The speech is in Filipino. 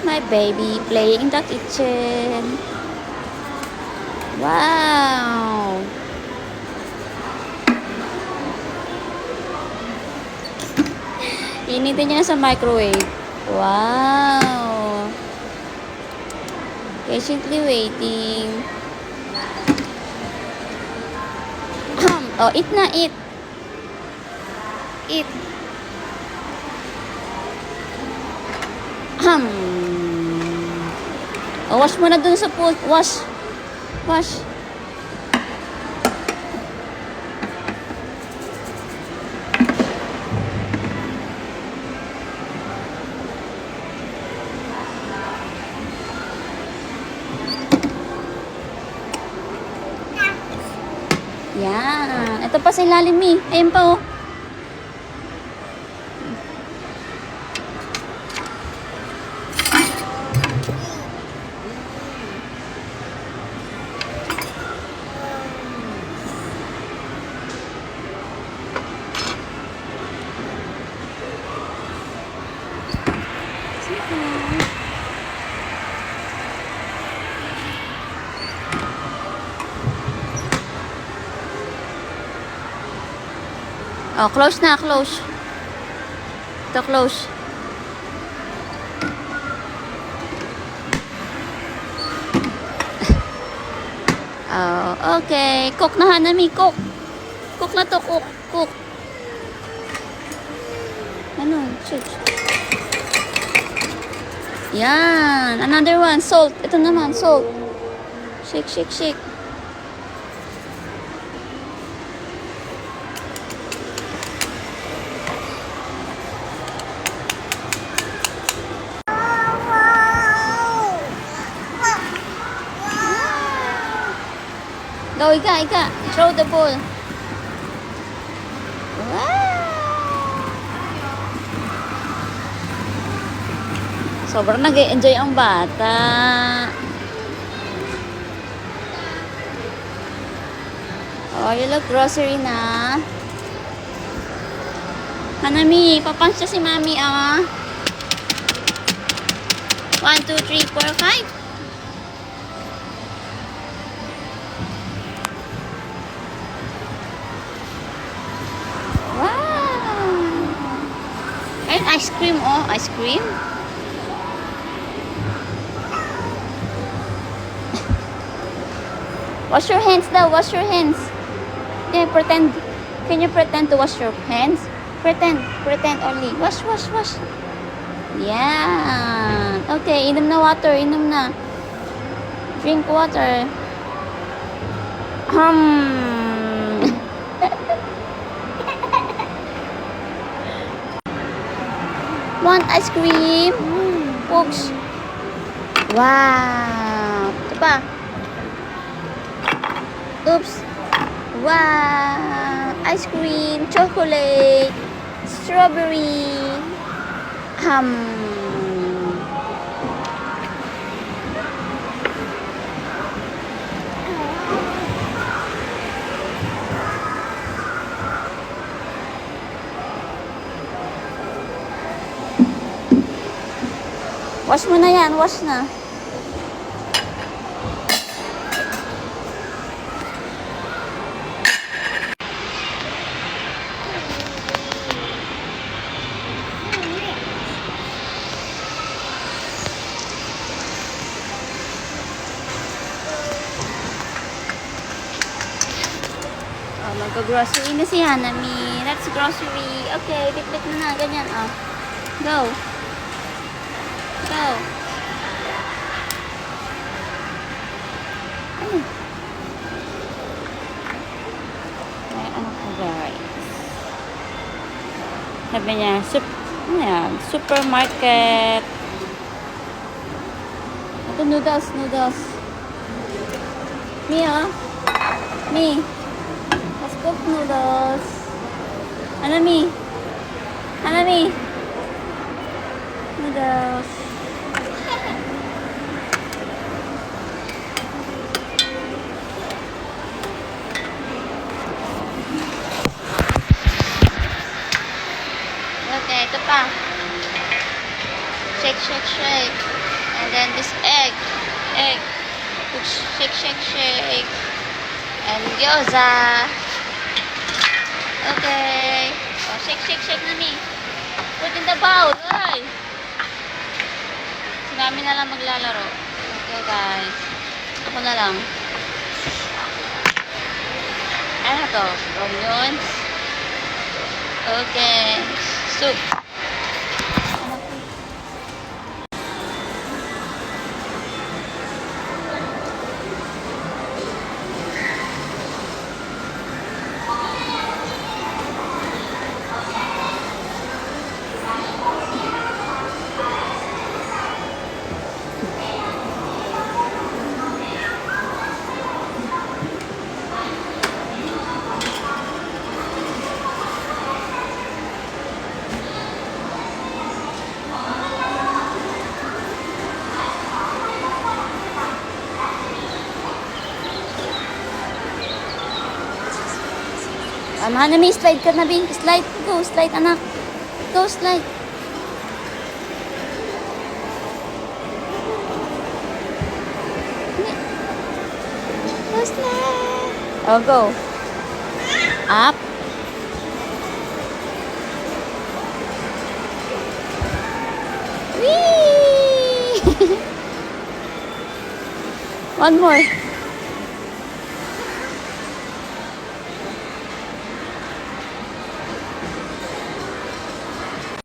my baby playing in the kitchen. Wow! Initin niya na sa microwave. Wow! Patiently waiting. Oh, eat na, eat. Eat. Oh, wash mo na dun sa pool. Wash. Wash. Yan. Ito pa sa ilalim, Mi. Ayan pa, oh. Oh, close na, close. Ito, close. Oh, okay. Cook na, Hanami, cook. Cook na to, cook, cook. Ano, shoot. Yan. Another one, salt. Ito naman, salt. Shake, shake, shake. Go, Ika. Throw the ball. Wow! Sobrang nag-enjoy ang bata. Oh, you look grocery na. Hanami, papunch si Mami, ah. 1, 2, 3, 4, 5. Ice cream, oh, ice cream. Wash your hands daw, wash your hands. Yeah, pretend. Can you pretend to wash your hands? Pretend only. Wash. Yeah. Okay, inom na water, inom na. Drink water. Want ice cream? Pokes. Wow. Ito pa. Oops. Wow. Ice cream. Chocolate. Strawberry. Wash mo na yan. Wash na. Oh, magka-grocery na si Hanami. That's grocery. Okay, bit-bit mo na. Ganyan, oh. Go. Go. Ay, ano po guys? Sabi niya, supermarket. Ito, noodles. Mi, oh. Mi. Let's cook noodles. Ano, Mi? Noodles. Okay, ito pa. Shake. And then this egg. Egg. Shake, shake, shake. And gyoza. Okay. Oh, shake, shake, shake na me. Put in the bowl. Ay. Si Mami na lang maglalaro. Okay, guys. Ako na lang. Ano to? Onions. Okay. Soup. Hanami, slide ka na, Bing. Slide. Go, slide, anak. Go, slide. Go, slide. Oh, go. Up. Whee! One more.